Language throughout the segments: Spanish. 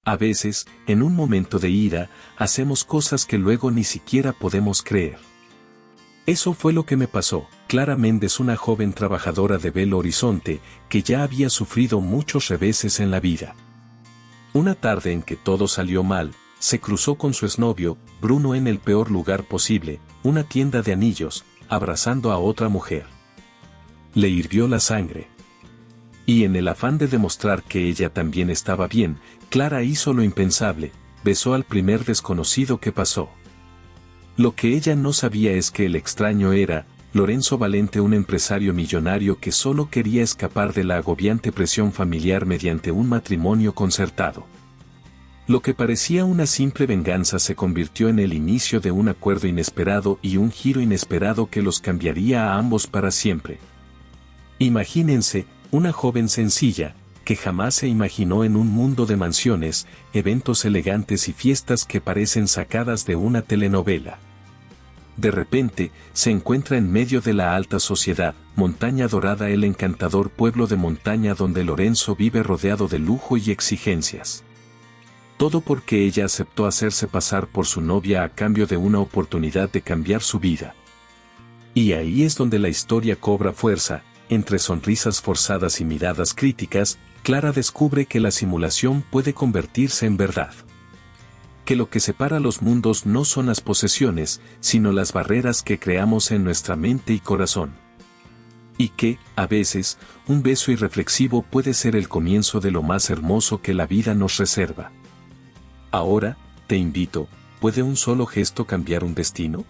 A veces, en un momento de ira, hacemos cosas que luego ni siquiera podemos creer. Eso fue lo que me pasó. Clara Méndez, una joven trabajadora de Belo Horizonte, que ya había sufrido muchos reveses en la vida. Una tarde en que todo salió mal, se cruzó con su exnovio, Bruno, en el peor lugar posible, una tienda de anillos, abrazando a otra mujer. Le hirvió la sangre. Y en el afán de demostrar que ella también estaba bien, Clara hizo lo impensable, besó al primer desconocido que pasó. Lo que ella no sabía es que el extraño era Lorenzo Valente, un empresario millonario que solo quería escapar de la agobiante presión familiar mediante un matrimonio concertado. Lo que parecía una simple venganza se convirtió en el inicio de un acuerdo inesperado y un giro inesperado que los cambiaría a ambos para siempre. Imagínense, una joven sencilla, que jamás se imaginó en un mundo de mansiones, eventos elegantes y fiestas que parecen sacadas de una telenovela. De repente, se encuentra en medio de la alta sociedad, Montaña Dorada, el encantador pueblo de montaña donde Lorenzo vive rodeado de lujo y exigencias. Todo porque ella aceptó hacerse pasar por su novia a cambio de una oportunidad de cambiar su vida. Y ahí es donde la historia cobra fuerza. Entre sonrisas forzadas y miradas críticas, Clara descubre que la simulación puede convertirse en verdad. Que lo que separa los mundos no son las posesiones, sino las barreras que creamos en nuestra mente y corazón. Y que, a veces, un beso irreflexivo puede ser el comienzo de lo más hermoso que la vida nos reserva. Ahora, te invito, ¿puede un solo gesto cambiar un destino?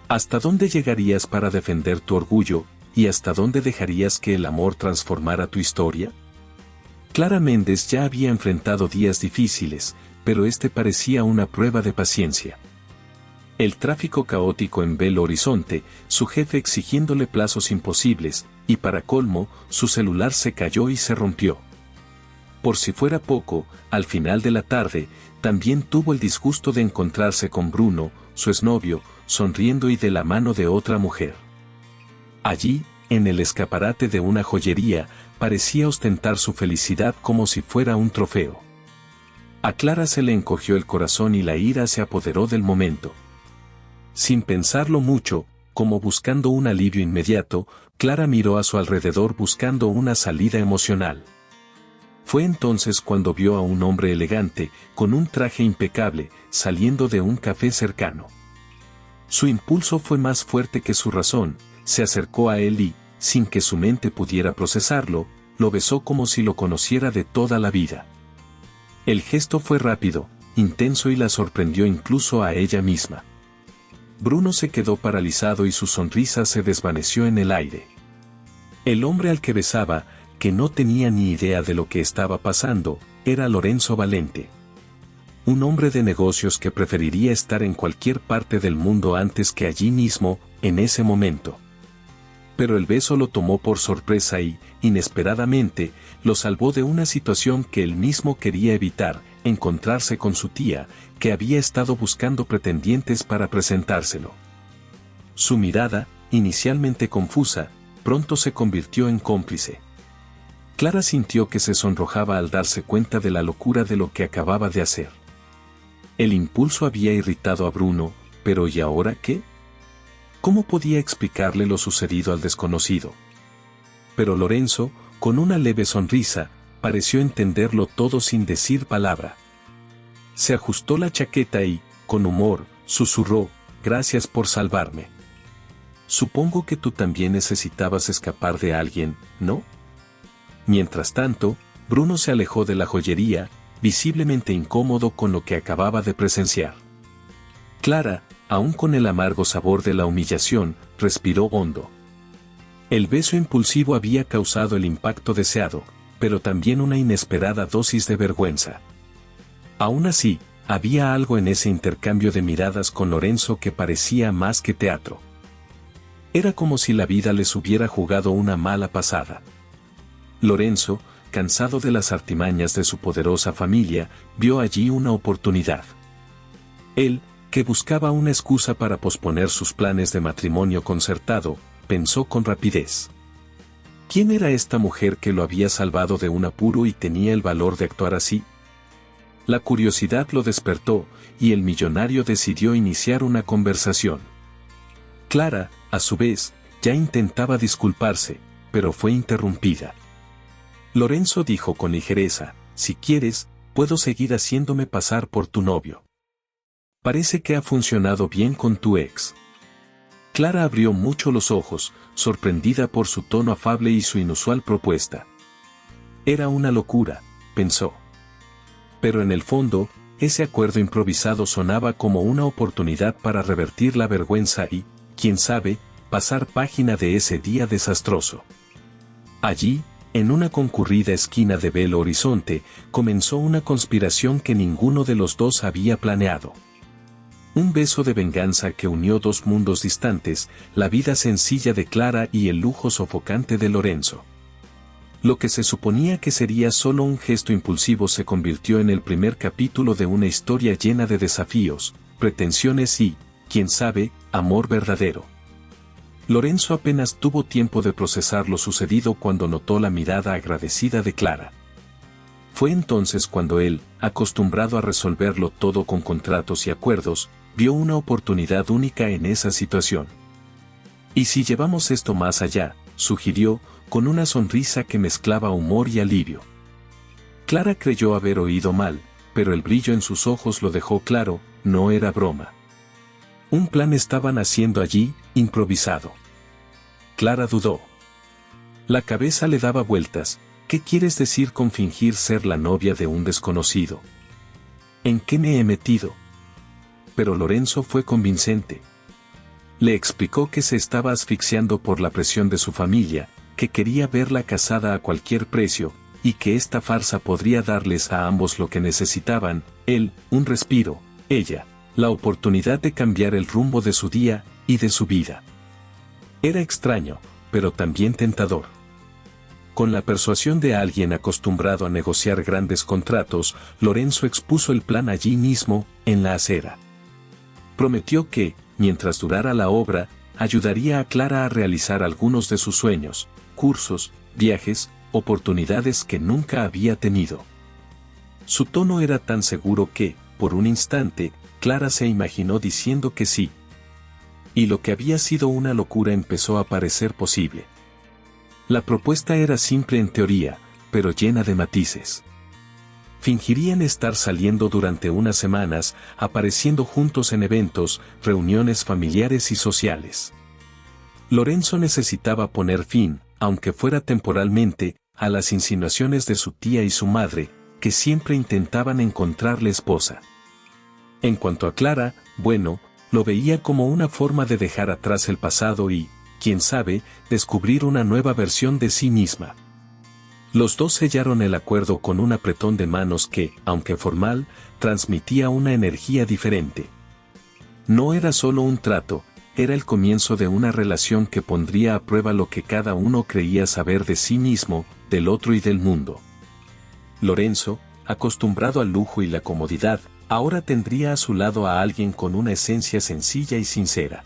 ¿Hasta dónde llegarías para defender tu orgullo? ¿Y hasta dónde dejarías que el amor transformara tu historia? Clara Méndez ya había enfrentado días difíciles, pero este parecía una prueba de paciencia. El tráfico caótico en Belo Horizonte, su jefe exigiéndole plazos imposibles, y para colmo, su celular se cayó y se rompió. Por si fuera poco, al final de la tarde, también tuvo el disgusto de encontrarse con Bruno, su exnovio, sonriendo y de la mano de otra mujer. Allí, en el escaparate de una joyería, parecía ostentar su felicidad como si fuera un trofeo. A Clara se le encogió el corazón y la ira se apoderó del momento. Sin pensarlo mucho, como buscando un alivio inmediato, Clara miró a su alrededor buscando una salida emocional. Fue entonces cuando vio a un hombre elegante, con un traje impecable, saliendo de un café cercano. Su impulso fue más fuerte que su razón. Se acercó a él y, sin que su mente pudiera procesarlo, lo besó como si lo conociera de toda la vida. El gesto fue rápido, intenso y la sorprendió incluso a ella misma. Bruno se quedó paralizado y su sonrisa se desvaneció en el aire. El hombre al que besaba, que no tenía ni idea de lo que estaba pasando, era Lorenzo Valente. Un hombre de negocios que preferiría estar en cualquier parte del mundo antes que allí mismo, en ese momento. Pero el beso lo tomó por sorpresa y, inesperadamente, lo salvó de una situación que él mismo quería evitar, encontrarse con su tía, que había estado buscando pretendientes para presentárselo. Su mirada, inicialmente confusa, pronto se convirtió en cómplice. Clara sintió que se sonrojaba al darse cuenta de la locura de lo que acababa de hacer. El impulso había irritado a Bruno, pero ¿y ahora qué? ¿Cómo podía explicarle lo sucedido al desconocido? Pero Lorenzo, con una leve sonrisa, pareció entenderlo todo sin decir palabra. Se ajustó la chaqueta y, con humor, susurró, «Gracias por salvarme. Supongo que tú también necesitabas escapar de alguien, ¿no?» Mientras tanto, Bruno se alejó de la joyería, visiblemente incómodo con lo que acababa de presenciar. Clara, aún con el amargo sabor de la humillación, respiró hondo. El beso impulsivo había causado el impacto deseado, pero también una inesperada dosis de vergüenza. Aún así, había algo en ese intercambio de miradas con Lorenzo que parecía más que teatro. Era como si la vida les hubiera jugado una mala pasada. Lorenzo, cansado de las artimañas de su poderosa familia, vio allí una oportunidad. Él, que buscaba una excusa para posponer sus planes de matrimonio concertado, pensó con rapidez. ¿Quién era esta mujer que lo había salvado de un apuro y tenía el valor de actuar así? La curiosidad lo despertó, y el millonario decidió iniciar una conversación. Clara, a su vez, ya intentaba disculparse, pero fue interrumpida. Lorenzo dijo con ligereza: si quieres, puedo seguir haciéndome pasar por tu novio. Parece que ha funcionado bien con tu ex. Clara abrió mucho los ojos, sorprendida por su tono afable y su inusual propuesta. Era una locura, pensó. Pero en el fondo, ese acuerdo improvisado sonaba como una oportunidad para revertir la vergüenza y, quién sabe, pasar página de ese día desastroso. Allí, en una concurrida esquina de Belo Horizonte, comenzó una conspiración que ninguno de los dos había planeado. Un beso de venganza que unió dos mundos distantes, la vida sencilla de Clara y el lujo sofocante de Lorenzo. Lo que se suponía que sería solo un gesto impulsivo se convirtió en el primer capítulo de una historia llena de desafíos, pretensiones y, quién sabe, amor verdadero. Lorenzo apenas tuvo tiempo de procesar lo sucedido cuando notó la mirada agradecida de Clara. Fue entonces cuando él, acostumbrado a resolverlo todo con contratos y acuerdos, vio una oportunidad única en esa situación. ¿Y si llevamos esto más allá?, sugirió, con una sonrisa que mezclaba humor y alivio. Clara creyó haber oído mal, pero el brillo en sus ojos lo dejó claro: no era broma. Un plan estaban haciendo allí, improvisado. Clara dudó. La cabeza le daba vueltas. ¿Qué quieres decir con fingir ser la novia de un desconocido? ¿En qué me he metido? Pero Lorenzo fue convincente. Le explicó que se estaba asfixiando por la presión de su familia, que quería verla casada a cualquier precio, y que esta farsa podría darles a ambos lo que necesitaban: él, un respiro; ella, la oportunidad de cambiar el rumbo de su día y de su vida. Era extraño, pero también tentador. Con la persuasión de alguien acostumbrado a negociar grandes contratos, Lorenzo expuso el plan allí mismo, en la acera. Prometió que, mientras durara la obra, ayudaría a Clara a realizar algunos de sus sueños: cursos, viajes, oportunidades que nunca había tenido. Su tono era tan seguro que, por un instante, Clara se imaginó diciendo que sí. Y lo que había sido una locura empezó a parecer posible. La propuesta era simple en teoría, pero llena de matices. Fingirían estar saliendo durante unas semanas, apareciendo juntos en eventos, reuniones familiares y sociales. Lorenzo necesitaba poner fin, aunque fuera temporalmente, a las insinuaciones de su tía y su madre, que siempre intentaban encontrarle esposa. En cuanto a Clara, bueno, lo veía como una forma de dejar atrás el pasado y, quién sabe, descubrir una nueva versión de sí misma. Los dos sellaron el acuerdo con un apretón de manos que, aunque formal, transmitía una energía diferente. No era solo un trato, era el comienzo de una relación que pondría a prueba lo que cada uno creía saber de sí mismo, del otro y del mundo. Lorenzo, acostumbrado al lujo y la comodidad, ahora tendría a su lado a alguien con una esencia sencilla y sincera.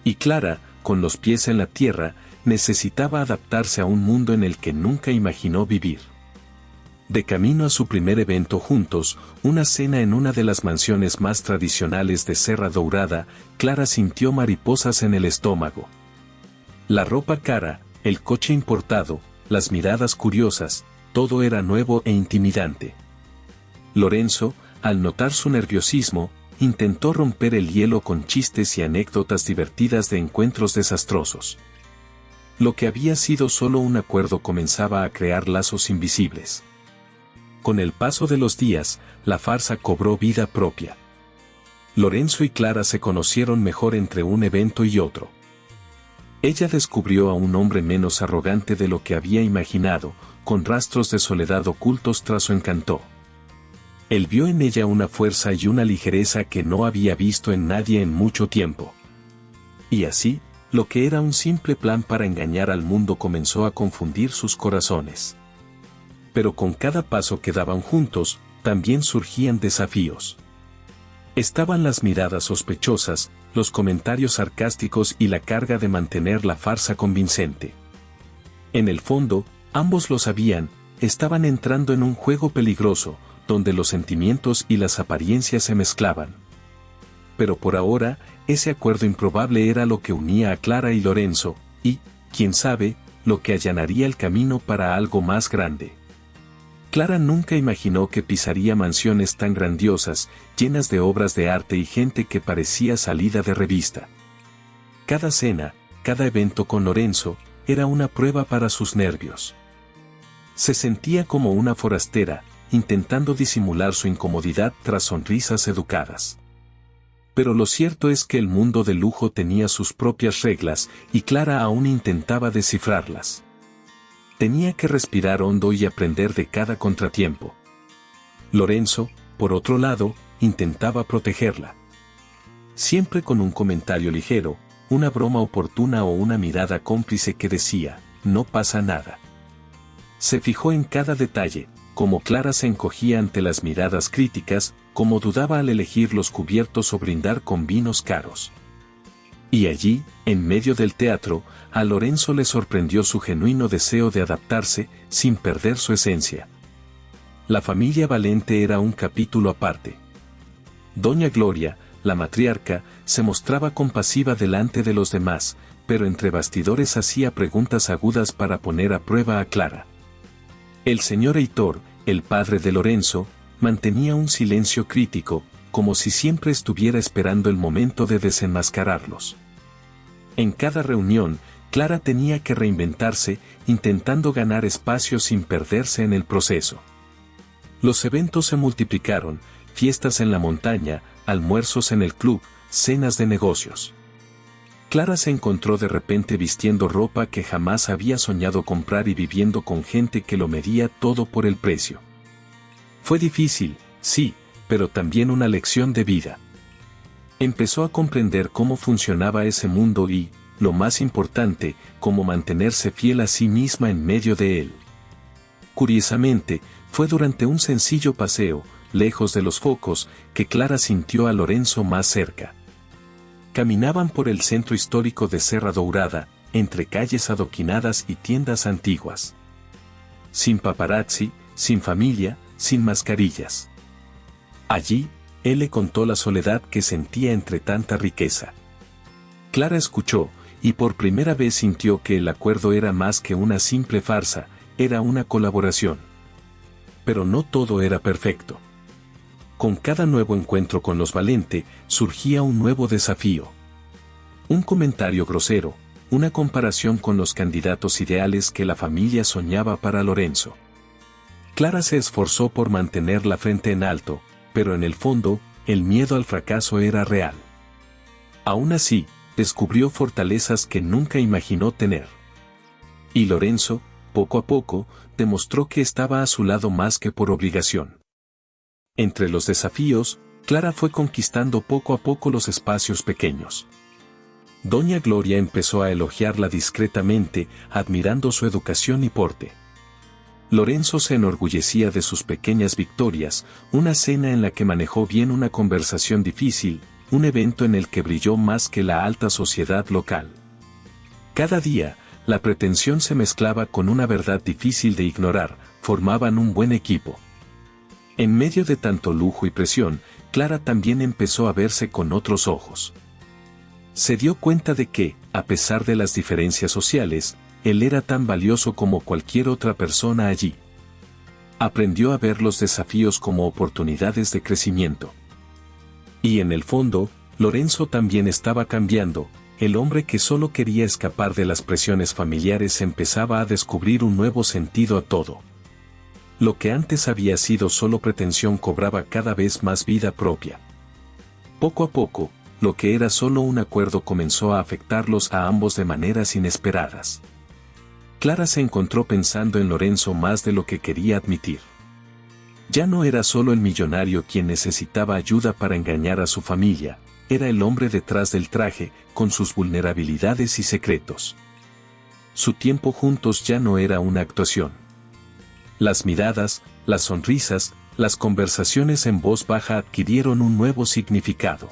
Y Clara, con los pies en la tierra, necesitaba adaptarse a un mundo en el que nunca imaginó vivir. De camino a su primer evento juntos, una cena en una de las mansiones más tradicionales de Serra Dourada, Clara sintió mariposas en el estómago. La ropa cara, el coche importado, las miradas curiosas, todo era nuevo e intimidante. Lorenzo, al notar su nerviosismo, intentó romper el hielo con chistes y anécdotas divertidas de encuentros desastrosos. Lo que había sido solo un acuerdo comenzaba a crear lazos invisibles. Con el paso de los días, la farsa cobró vida propia. Lorenzo y Clara se conocieron mejor entre un evento y otro. Ella descubrió a un hombre menos arrogante de lo que había imaginado, con rastros de soledad ocultos tras su encanto. Él vio en ella una fuerza y una ligereza que no había visto en nadie en mucho tiempo. Y así, lo que era un simple plan para engañar al mundo comenzó a confundir sus corazones. Pero con cada paso que daban juntos, también surgían desafíos. Estaban las miradas sospechosas, los comentarios sarcásticos y la carga de mantener la farsa convincente. En el fondo, ambos lo sabían, estaban entrando en un juego peligroso, donde los sentimientos y las apariencias se mezclaban. Pero por ahora, ese acuerdo improbable era lo que unía a Clara y Lorenzo, y, quién sabe, lo que allanaría el camino para algo más grande. Clara nunca imaginó que pisaría mansiones tan grandiosas, llenas de obras de arte y gente que parecía salida de revista. Cada cena, cada evento con Lorenzo, era una prueba para sus nervios. Se sentía como una forastera, intentando disimular su incomodidad tras sonrisas educadas. Pero lo cierto es que el mundo del lujo tenía sus propias reglas y Clara aún intentaba descifrarlas. Tenía que respirar hondo y aprender de cada contratiempo. Lorenzo, por otro lado, intentaba protegerla. Siempre con un comentario ligero, una broma oportuna o una mirada cómplice que decía, no pasa nada. Se fijó en cada detalle, como Clara se encogía ante las miradas críticas, como dudaba al elegir los cubiertos o brindar con vinos caros. Y allí, en medio del teatro, a Lorenzo le sorprendió su genuino deseo de adaptarse, sin perder su esencia. La familia Valente era un capítulo aparte. Doña Gloria, la matriarca, se mostraba compasiva delante de los demás, pero entre bastidores hacía preguntas agudas para poner a prueba a Clara. El señor Heitor, el padre de Lorenzo, mantenía un silencio crítico, como si siempre estuviera esperando el momento de desenmascararlos. En cada reunión, Clara tenía que reinventarse, intentando ganar espacio sin perderse en el proceso. Los eventos se multiplicaron, fiestas en la montaña, almuerzos en el club, cenas de negocios. Clara se encontró de repente vistiendo ropa que jamás había soñado comprar y viviendo con gente que lo medía todo por el precio. Fue difícil, sí, pero también una lección de vida. Empezó a comprender cómo funcionaba ese mundo y, lo más importante, cómo mantenerse fiel a sí misma en medio de él. Curiosamente, fue durante un sencillo paseo, lejos de los focos, que Clara sintió a Lorenzo más cerca. Caminaban por el centro histórico de Serra Dourada, entre calles adoquinadas y tiendas antiguas. Sin paparazzi, sin familia, sin mascarillas. Allí, él le contó la soledad que sentía entre tanta riqueza. Clara escuchó, y por primera vez sintió que el acuerdo era más que una simple farsa, era una colaboración. Pero no todo era perfecto. Con cada nuevo encuentro con los Valente, surgía un nuevo desafío. Un comentario grosero, una comparación con los candidatos ideales que la familia soñaba para Lorenzo. Clara se esforzó por mantener la frente en alto, pero en el fondo, el miedo al fracaso era real. Aún así, descubrió fortalezas que nunca imaginó tener. Y Lorenzo, poco a poco, demostró que estaba a su lado más que por obligación. Entre los desafíos, Clara fue conquistando poco a poco los espacios pequeños. Doña Gloria empezó a elogiarla discretamente, admirando su educación y porte. Lorenzo se enorgullecía de sus pequeñas victorias, una cena en la que manejó bien una conversación difícil, un evento en el que brilló más que la alta sociedad local. Cada día, la pretensión se mezclaba con una verdad difícil de ignorar, formaban un buen equipo. En medio de tanto lujo y presión, Clara también empezó a verse con otros ojos. Se dio cuenta de que, a pesar de las diferencias sociales, él era tan valioso como cualquier otra persona allí. Aprendió a ver los desafíos como oportunidades de crecimiento. Y en el fondo, Lorenzo también estaba cambiando, el hombre que solo quería escapar de las presiones familiares empezaba a descubrir un nuevo sentido a todo. Lo que antes había sido solo pretensión cobraba cada vez más vida propia. Poco a poco, lo que era solo un acuerdo comenzó a afectarlos a ambos de maneras inesperadas. Clara se encontró pensando en Lorenzo más de lo que quería admitir. Ya no era solo el millonario quien necesitaba ayuda para engañar a su familia, era el hombre detrás del traje, con sus vulnerabilidades y secretos. Su tiempo juntos ya no era una actuación. Las miradas, las sonrisas, las conversaciones en voz baja adquirieron un nuevo significado.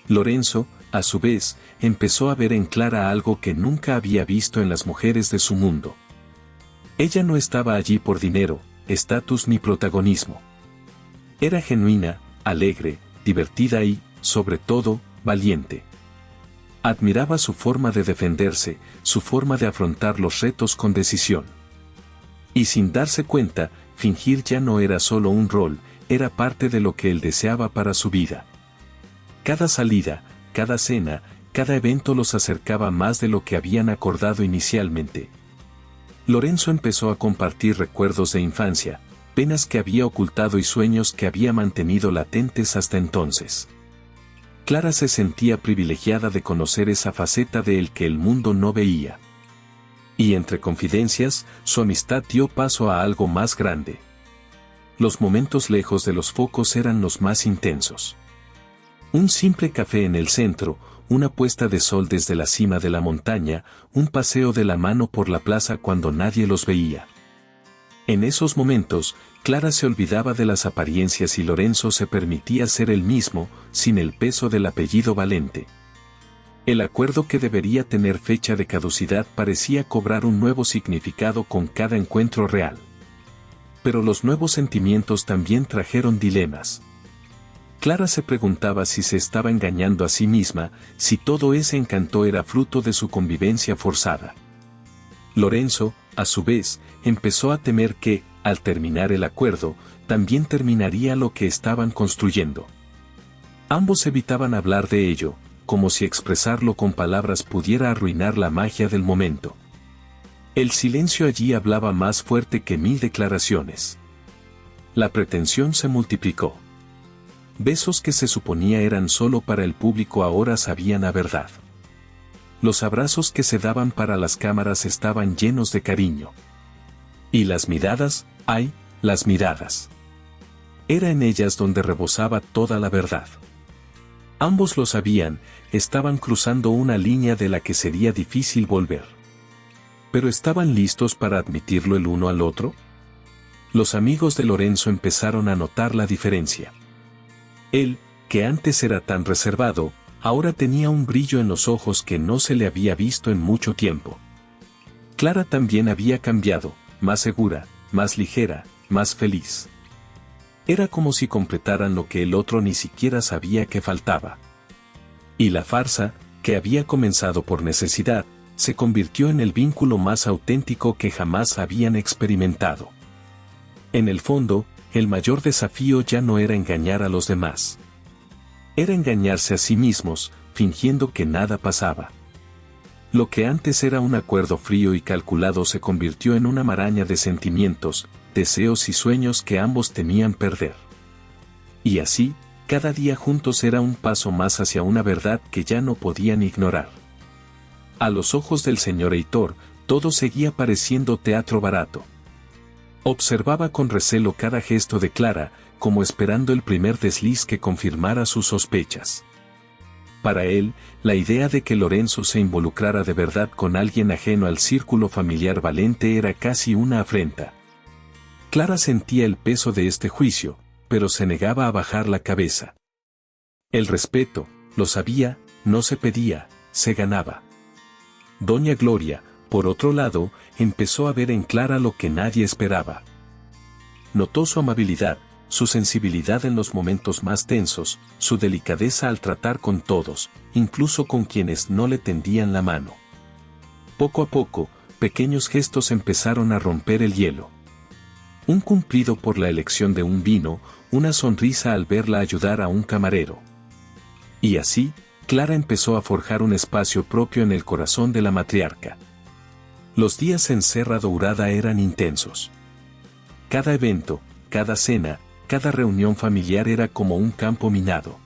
Lorenzo, a su vez, empezó a ver en Clara algo que nunca había visto en las mujeres de su mundo. Ella no estaba allí por dinero, estatus ni protagonismo. Era genuina, alegre, divertida y, sobre todo, valiente. Admiraba su forma de defenderse, su forma de afrontar los retos con decisión. Y sin darse cuenta, fingir ya no era solo un rol, era parte de lo que él deseaba para su vida. Cada salida, cada cena, cada evento los acercaba más de lo que habían acordado inicialmente. Lorenzo empezó a compartir recuerdos de infancia, penas que había ocultado y sueños que había mantenido latentes hasta entonces. Clara se sentía privilegiada de conocer esa faceta de él que el mundo no veía. Y entre confidencias, su amistad dio paso a algo más grande. Los momentos lejos de los focos eran los más intensos. Un simple café en el centro, una puesta de sol desde la cima de la montaña, un paseo de la mano por la plaza cuando nadie los veía. En esos momentos, Clara se olvidaba de las apariencias y Lorenzo se permitía ser él mismo, sin el peso del apellido Valente. El acuerdo que debería tener fecha de caducidad parecía cobrar un nuevo significado con cada encuentro real. Pero los nuevos sentimientos también trajeron dilemas. Clara se preguntaba si se estaba engañando a sí misma, si todo ese encanto era fruto de su convivencia forzada. Lorenzo, a su vez, empezó a temer que, al terminar el acuerdo, también terminaría lo que estaban construyendo. Ambos evitaban hablar de ello, como si expresarlo con palabras pudiera arruinar la magia del momento. El silencio allí hablaba más fuerte que 1000 declaraciones. La pretensión se multiplicó. Besos que se suponía eran solo para el público ahora sabían a verdad. Los abrazos que se daban para las cámaras estaban llenos de cariño. Y las miradas, ¡ay, las miradas! Era en ellas donde rebosaba toda la verdad. Ambos lo sabían, estaban cruzando una línea de la que sería difícil volver. ¿Pero estaban listos para admitirlo el uno al otro? Los amigos de Lorenzo empezaron a notar la diferencia. Él, que antes era tan reservado, ahora tenía un brillo en los ojos que no se le había visto en mucho tiempo. Clara también había cambiado, más segura, más ligera, más feliz. Era como si completaran lo que el otro ni siquiera sabía que faltaba. Y la farsa, que había comenzado por necesidad, se convirtió en el vínculo más auténtico que jamás habían experimentado. En el fondo, el mayor desafío ya no era engañar a los demás. Era engañarse a sí mismos, fingiendo que nada pasaba. Lo que antes era un acuerdo frío y calculado se convirtió en una maraña de sentimientos, deseos y sueños que ambos temían perder. Y así, cada día juntos era un paso más hacia una verdad que ya no podían ignorar. A los ojos del señor Heitor, todo seguía pareciendo teatro barato. Observaba con recelo cada gesto de Clara, como esperando el primer desliz que confirmara sus sospechas. Para él, la idea de que Lorenzo se involucrara de verdad con alguien ajeno al círculo familiar Valente era casi una afrenta. Clara sentía el peso de este juicio, pero se negaba a bajar la cabeza. El respeto, lo sabía, no se pedía, se ganaba. Doña Gloria, por otro lado, empezó a ver en Clara lo que nadie esperaba. Notó su amabilidad, su sensibilidad en los momentos más tensos, su delicadeza al tratar con todos, incluso con quienes no le tendían la mano. Poco a poco, pequeños gestos empezaron a romper el hielo. Un cumplido por la elección de un vino, una sonrisa al verla ayudar a un camarero. Y así, Clara empezó a forjar un espacio propio en el corazón de la matriarca. Los días en Serra Dourada eran intensos. Cada evento, cada cena, cada reunión familiar era como un campo minado.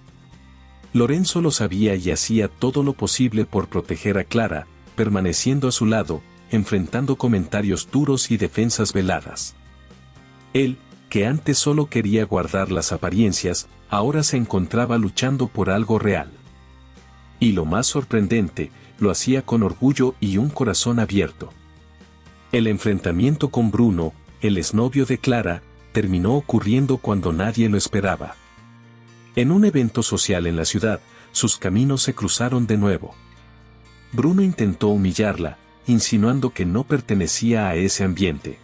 Lorenzo lo sabía y hacía todo lo posible por proteger a Clara, permaneciendo a su lado, enfrentando comentarios duros y defensas veladas. Él, que antes solo quería guardar las apariencias, ahora se encontraba luchando por algo real. Y lo más sorprendente, lo hacía con orgullo y un corazón abierto. El enfrentamiento con Bruno, el exnovio de Clara, terminó ocurriendo cuando nadie lo esperaba. En un evento social en la ciudad, sus caminos se cruzaron de nuevo. Bruno intentó humillarla, insinuando que no pertenecía a ese ambiente.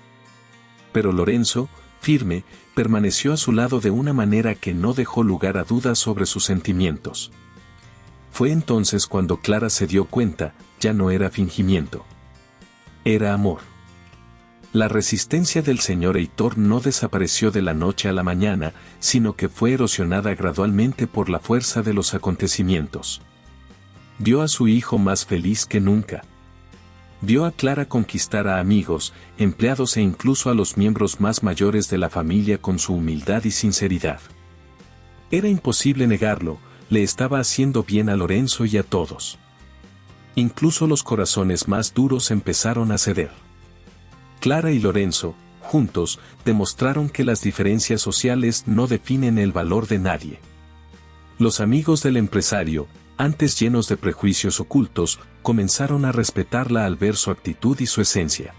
Pero Lorenzo, firme, permaneció a su lado de una manera que no dejó lugar a dudas sobre sus sentimientos. Fue entonces cuando Clara se dio cuenta, ya no era fingimiento. Era amor. La resistencia del señor Heitor no desapareció de la noche a la mañana, sino que fue erosionada gradualmente por la fuerza de los acontecimientos. Vio a su hijo más feliz que nunca. Vio a Clara conquistar a amigos, empleados e incluso a los miembros más mayores de la familia con su humildad y sinceridad. Era imposible negarlo, le estaba haciendo bien a Lorenzo y a todos. Incluso los corazones más duros empezaron a ceder. Clara y Lorenzo, juntos, demostraron que las diferencias sociales no definen el valor de nadie. Los amigos del empresario, antes llenos de prejuicios ocultos, comenzaron a respetarla al ver su actitud y su esencia.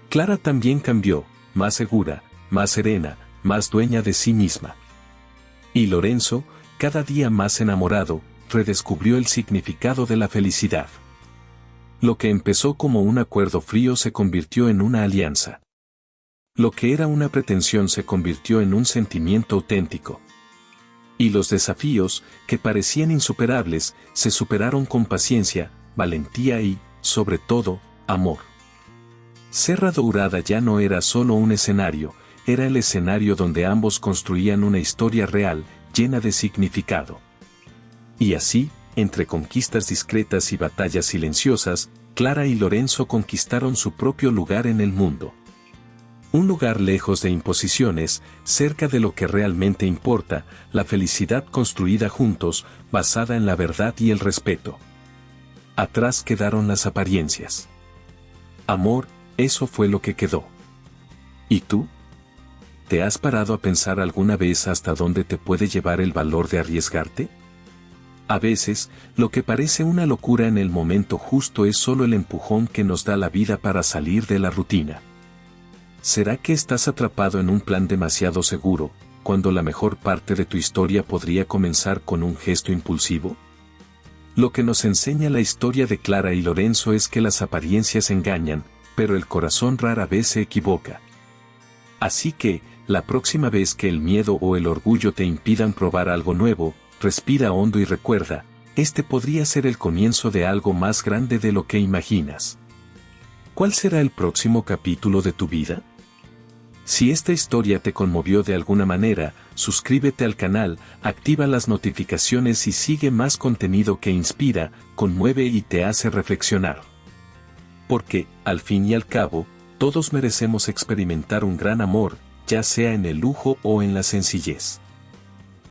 Clara también cambió, más segura, más serena, más dueña de sí misma. Y Lorenzo, cada día más enamorado, redescubrió el significado de la felicidad. Lo que empezó como un acuerdo frío se convirtió en una alianza. Lo que era una pretensión se convirtió en un sentimiento auténtico. Y los desafíos, que parecían insuperables, se superaron con paciencia, valentía y, sobre todo, amor. Serra Dourada ya no era solo un escenario, era el escenario donde ambos construían una historia real, llena de significado. Y así, entre conquistas discretas y batallas silenciosas, Clara y Lorenzo conquistaron su propio lugar en el mundo. Un lugar lejos de imposiciones, cerca de lo que realmente importa, la felicidad construida juntos, basada en la verdad y el respeto. Atrás quedaron las apariencias. Amor, eso fue lo que quedó. ¿Y tú? ¿Te has parado a pensar alguna vez hasta dónde te puede llevar el valor de arriesgarte? A veces, lo que parece una locura en el momento justo es solo el empujón que nos da la vida para salir de la rutina. ¿Será que estás atrapado en un plan demasiado seguro, cuando la mejor parte de tu historia podría comenzar con un gesto impulsivo? Lo que nos enseña la historia de Clara y Lorenzo es que las apariencias engañan, pero el corazón rara vez se equivoca. Así que, la próxima vez que el miedo o el orgullo te impidan probar algo nuevo, respira hondo y recuerda, este podría ser el comienzo de algo más grande de lo que imaginas. ¿Cuál será el próximo capítulo de tu vida? Si esta historia te conmovió de alguna manera, suscríbete al canal, activa las notificaciones y sigue más contenido que inspira, conmueve y te hace reflexionar. Porque, al fin y al cabo, todos merecemos experimentar un gran amor, ya sea en el lujo o en la sencillez.